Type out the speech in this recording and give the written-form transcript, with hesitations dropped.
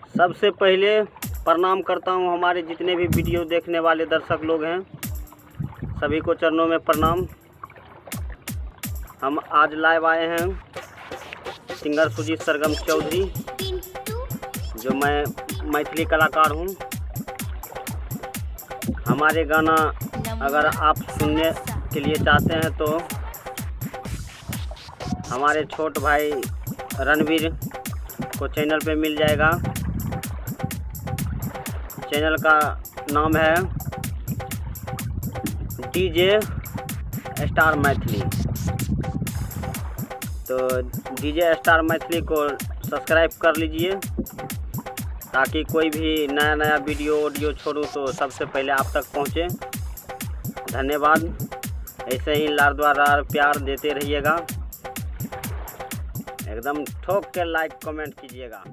सबसे पहले प्रणाम करता हूं हमारे जितने भी वीडियो देखने वाले दर्शक लोग हैं, सभी को चरणों में प्रणाम। हम आज लाइव आए हैं सिंगर सुजीत सरगम चौधरी, जो मैं मैथिली कलाकार हूं। हमारे गाना अगर आप सुनने के लिए चाहते हैं तो हमारे छोट भाई रणवीर को चैनल पे मिल जाएगा। चैनल का नाम है डीजे स्टार मैथिली। तो डीजे स्टार मैथिली को सब्सक्राइब कर लीजिए, ताकि कोई भी नया वीडियो ऑडियो छोड़ूं तो सबसे पहले आप तक पहुंचे। धन्यवाद। ऐसे ही लार द्वारा प्यार देते रहिएगा। एकदम ठोक के लाइक कमेंट कीजिएगा।